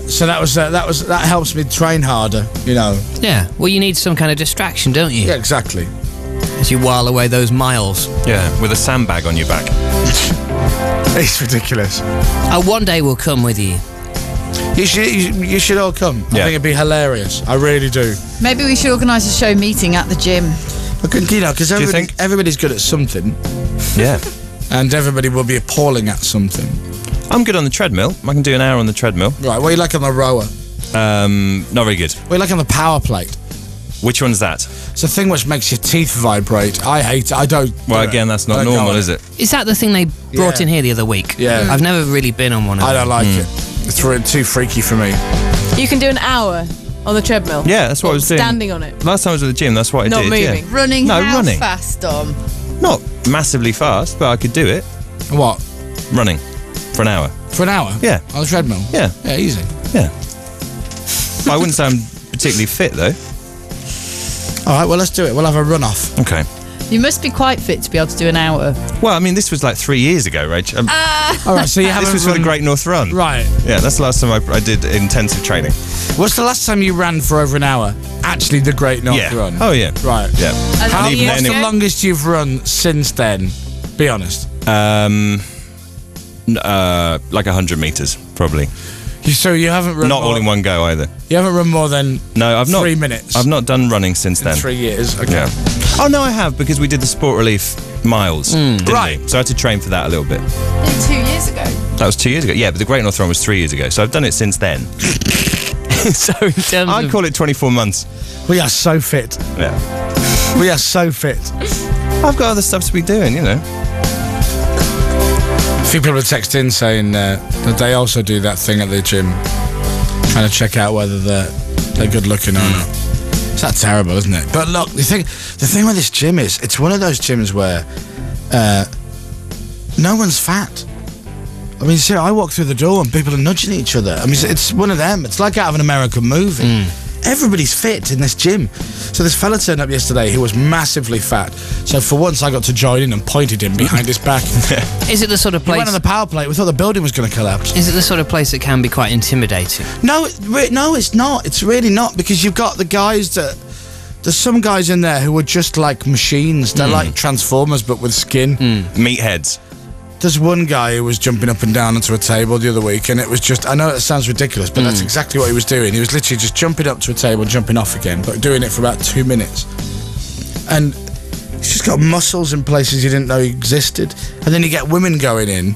So that helps me train harder, you know. Yeah. Well, you need some kind of distraction, don't you? Yeah, exactly. As you while away those miles. Yeah, with a sandbag on your back. It's ridiculous. One day we'll come with you. You should all come. I Yeah. think it'd be hilarious. I really do. Maybe we should organise a show meeting at the gym. You know, because think? everybody's good at something, Yeah. and everybody will be appalling at something. I'm good on the treadmill. I can do an hour on the treadmill. Right, what are you like on the rower? Not very good. What are you like on the power plate? Which one's that? It's a thing which makes your teeth vibrate. I hate it. I don't. Well, do again, it. that's not I don't normal, go is it? Is that the thing they brought in here the other week? Yeah. I've never really been on one of I them. don't like it. It's too freaky for me. You can do an hour on the treadmill. Yeah, that's what I was doing. Standing on it. Last time I was at the gym, that's what I Not did. moving. Yeah. Running No, how running. fast, Dom? Not massively fast, but I could do it. What? Running for an hour. For an hour? Yeah. On the treadmill? Yeah. Yeah, easy. Yeah. I wouldn't say I'm particularly fit though. All right, well, let's do it. We'll have a run-off. Okay. You must be quite fit to be able to do an hour. Well, I mean, this was like 3 years ago, Rach. All right, so you haven't This was for the run- Great North Run. Right. Yeah, that's the last time I did intensive training. What's the last time you ran for over an hour? Actually, the Great North Yeah. Run. Oh, yeah. Right. Yeah. How, And even what's then the it- longest you've run since then? Be honest. Like 100 metres, probably. So you haven't run Not more, all in one go either. You haven't run more than No, I've not. 3 minutes. I've not done running since in then. 3 years. Okay. Yeah. Oh no, I have because we did the Sport Relief miles, didn't Right. we? So I had to train for that a little bit. 2 years ago. That was 2 years ago. Yeah, but the Great North Run was 3 years ago. So I've done it since then. So in terms I'd of... call it 24 months. We are so fit. Yeah. We are so fit. I've got other stuff to be doing, you know. A few people have texted in saying that they also do that thing at the gym, trying to check out whether they're good looking or not. It's that terrible, isn't it? But look, the thing with this gym is, it's one of those gyms where no one's fat. I mean, see, I walk through the door and people are nudging each other. I mean, it's one of them. It's like out of an American movie. Everybody's fit in this gym. So this fella turned up yesterday who was massively fat. So for once I got to join in and pointed him behind his back. Is it the sort of He place... went on the power plate. We thought the building was going to collapse. Is it the sort of place that can be quite intimidating? No, it's not. It's really not, because you've got the guys that... There's some guys in there who are just like machines. They're like Transformers, but with skin. Meatheads. There's one guy who was jumping up and down onto a table the other week, and it was just... I know it sounds ridiculous, but that's exactly what he was doing. He was literally just jumping up to a table and jumping off again, but doing it for about 2 minutes. And he's just got muscles in places you didn't know existed. And then you get women going in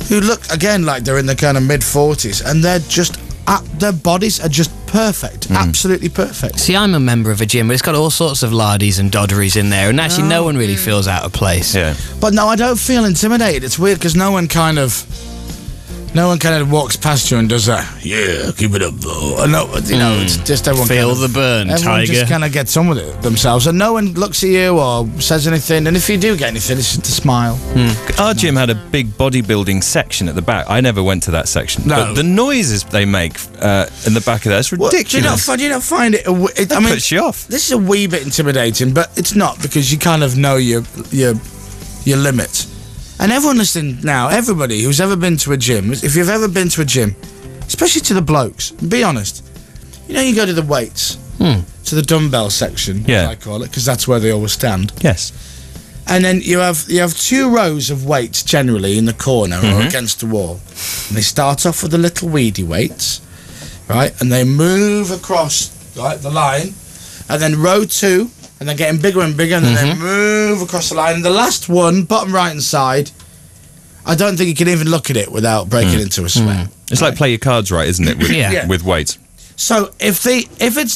who look, again, like they're in the kind of mid-40s, and they're just... their bodies are just perfect. Absolutely perfect. See, I'm a member of a gym, but it's got all sorts of lardies and dodderies in there, and actually no one really feels out of place. Yeah. But no, I don't feel intimidated. It's weird because no one kind of walks past you and does that. Yeah, keep it up, though. No, you know, it's just everyone. Feel kind of, the burn, everyone tiger. just kind of gets on with it themselves, and no one looks at you or says anything. And if you do get anything, it's just a smile. Our gym had a big bodybuilding section at the back. I never went to that section. No. But the noises they make in the back of that, it's Well, ridiculous. do you not find it? That I mean, puts you off. this is a wee bit intimidating, but it's not, because you kind of know your limits. And everyone listening now, everybody who's ever been to a gym, if you've ever been to a gym, especially to the blokes, be honest, you know, you go to the weights, to the dumbbell section, Yeah. as I call it, because that's where they always stand. Yes. And then you have 2 rows of weights generally in the corner or against the wall. And they start off with the little weedy weights, right? And they move across, right, the line. And then row 2, and they're getting bigger and bigger, and then they move across the line. And the last one, bottom right-hand side, I don't think you can even look at it without breaking into a sweat. It's like play your cards right, isn't it? With, Yeah. with weights. So if it's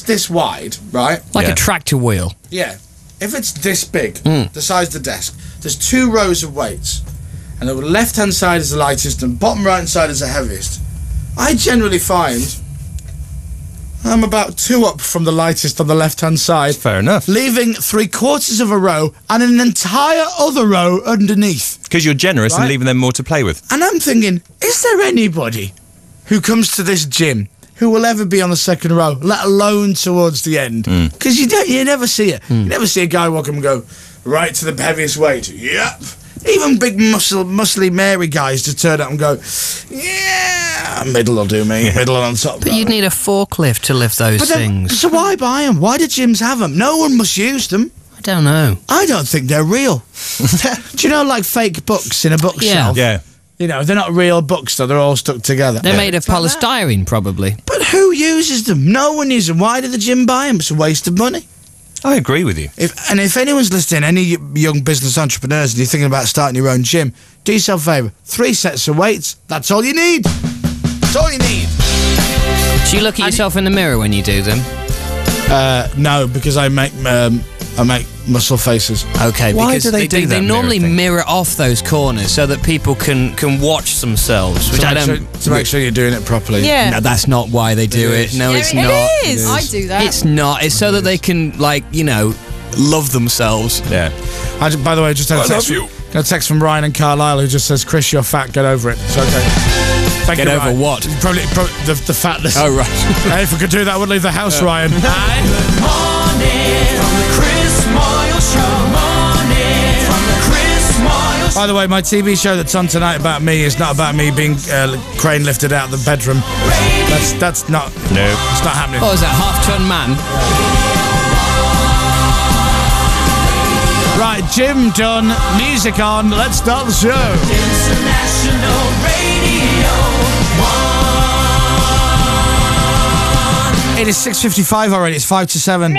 this wide, right? Like Yeah. a tractor wheel. Yeah. If it's this big, the size of the desk, there's 2 rows of weights. And the left-hand side is the lightest and bottom right-hand side is the heaviest. I generally find I'm about 2 up from the lightest on the left-hand side. Fair enough. Leaving 3/4 of a row and an entire other row underneath. Because you're generous and Right. leaving them more to play with. And I'm thinking, is there anybody who comes to this gym who will ever be on the second row, let alone towards the end? Because you never see it. You never see a guy walk up and go, right to the heaviest weight. Yep. Even big muscly Mary guys to turn up and go, yeah, Middle will do me. Middle and on top. But you'd need a forklift to lift those things. So why buy them? Why do gyms have them? No one must use them. I don't know. I don't think they're real. Do you know, like fake books in a bookshelf? Yeah. You know, they're not real books, though. They're all stuck together. They're made of polystyrene, probably. But who uses them? No one uses them. Why did the gym buy them? It's a waste of money. I agree with you. If anyone's listening, any young business entrepreneurs, and you're thinking about starting your own gym, do yourself a favour. 3 sets of weights. That's all you need. That's all you need. Do you look at yourself in the mirror when you do them? No, because I make muscle faces. Okay, Why because do they do that they normally mirror thing? mirror off those corners so that people can watch themselves, which I don't. To make sure you're doing it properly. Yeah. No, that's not why they do it. No, it's not. It is. I do that. It's not. It's so that they can, like, you know, love themselves. Yeah. By the way, I just had a text. Got a text from Ryan and Carlisle who just says, "Chris, you're fat. Get over it." It's okay. Thank Get you, over Ryan. what? Probably the fatness. Oh, right. Hey, if we could do that, I would leave the house, Ryan. Good morning from the Chris Moyles Show. Morning from the Chris Moyles. By the way, my TV show that's on tonight about me is not about me being crane lifted out of the bedroom. That's not. No. It's not happening. What was that, half-ton man? Right, gym done, music on. Let's start the show. International Radio 1. It is 6:55 already. It's 5 to 7.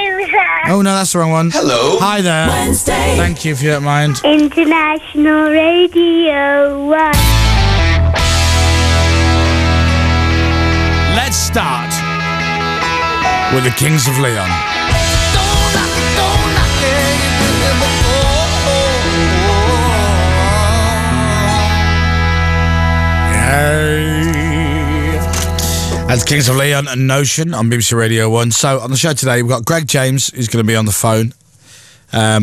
Oh no, that's the wrong one. Hello. Hi there. Wednesday. Thank you if you don't mind. International Radio 1. Let's start with the Kings of Leon. That's Kings of Leon and Notion on BBC Radio 1. So on the show today, we've got Greg James, who's going to be on the phone.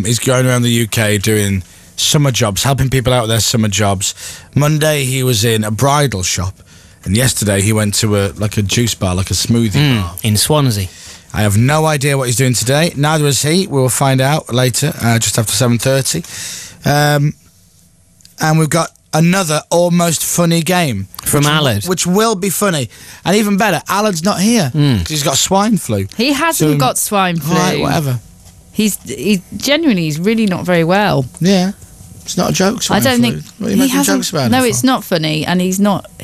He's going around the UK doing summer jobs, helping people out with their summer jobs. Monday, he was in a bridal shop. And yesterday, he went to a juice bar, like a smoothie bar. In Swansea. I have no idea what he's doing today. Neither is he. We will find out later, just after 7:30. And we've got another almost funny game From Alad. which will be funny, and even better, Alad's not here because he's got swine flu. He hasn't So- got swine flu. Right, whatever. He's genuinely, he's really not very well. Yeah, it's not a joke. Swine I don't flu. think What are you making jokes about? No, it it's for? not funny, and he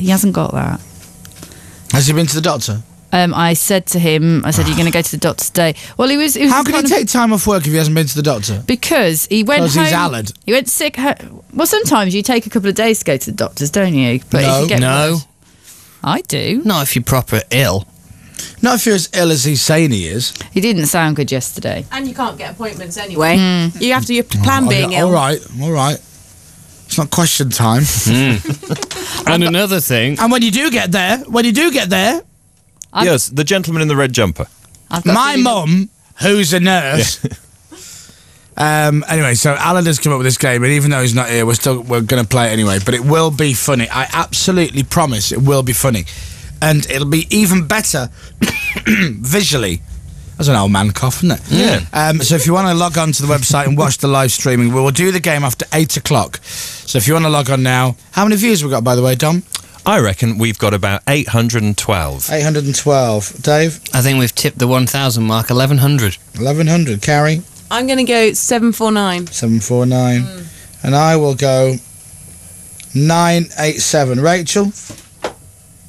hasn't got that. Has he been to the doctor? I said to him, "You're going to go to the doctor today." Well, he was. How can he kind of- take time off work if he hasn't been to the doctor? Because he went Because home. he's Alad. He went sick. Well, sometimes you take a couple of days to go to the doctors, don't you? But No. if you get No. worse- I do. Not if you're proper ill. Not if you're as ill as he's saying he is. He didn't sound good yesterday. And you can't get appointments anyway. You have to plan being Oh, ill. all right. It's not question time. And another thing. And when you do get there, Yes, the gentleman in the red jumper. I've got my feeling- mum, who's a nurse. Anyway, so Alan has come up with this game, and even though he's not here, we're going to play it anyway. But it will be funny. I absolutely promise it will be funny, and it'll be even better visually. That's an old man cough, isn't it? Yeah. So if you want to log on to the website and watch the live streaming, we will do the game after 8 o'clock. So if you want to log on now, how many views have we got, by the way, Dom? I reckon we've got about 812. 812. Dave? I think we've tipped the 1,000 mark, 1,100. 1100. Carrie? I'm going to go 749. 749. And I will go 987. Rachel?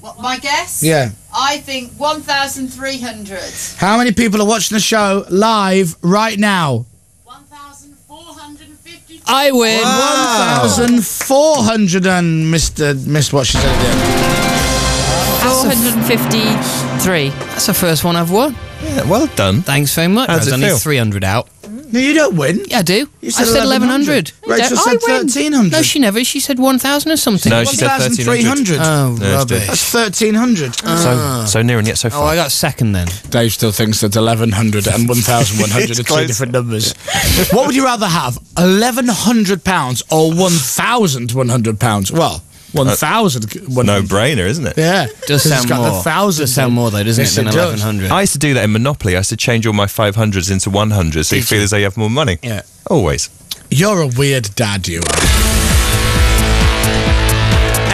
What, my guess? Yeah. I think 1,300. How many people are watching the show live right now? 1,450. I win. 1,400 and missed what she said at the end. 453. That's the first one I've won. Yeah, well done. Thanks very much. How does There's it only feel? 300 out. No, you don't win. Yeah, I do. You I said 1,100. Rachel said 1,300. No, she never. She said 1,000 or something. No, she said 1,300. 1,300. Oh, No, it's rubbish. That's 1,300. So near and yet so Oh, far. I got second then. Dave still thinks that 1,100 and 1,100 It's are two close. different numbers. What would you rather have? £1,100 or £1,100? Well, 1,100. No-brainer, isn't it? Yeah. Does 'cause it's sound got the more. thousands Does sound in. more though, doesn't Yes, it, than it does. 1,100? I used to do that in Monopoly. I used to change all my 500s into 100s so you feel as though you have more money. Yeah. Always. You're a weird dad, you are.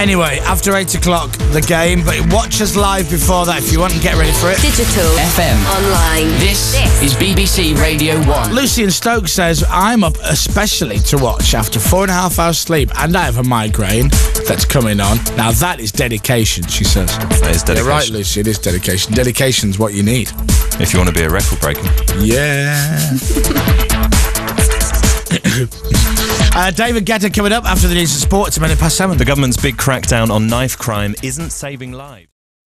Anyway, after 8 o'clock, the game, but watch us live before that if you want and get ready for it. Digital. FM. Online. This is BBC Radio 1. Lucy in Stoke says, I'm up especially to watch after 4.5 hours sleep and I have a migraine that's coming on. Now that is dedication, she says. That is dedication. You're right, Lucy, it is dedication. Dedication's what you need. If you want to be a record breaker. Yeah. David Guetta coming up after the news of sport. It's a minute past 7. The government's big crackdown on knife crime isn't saving lives.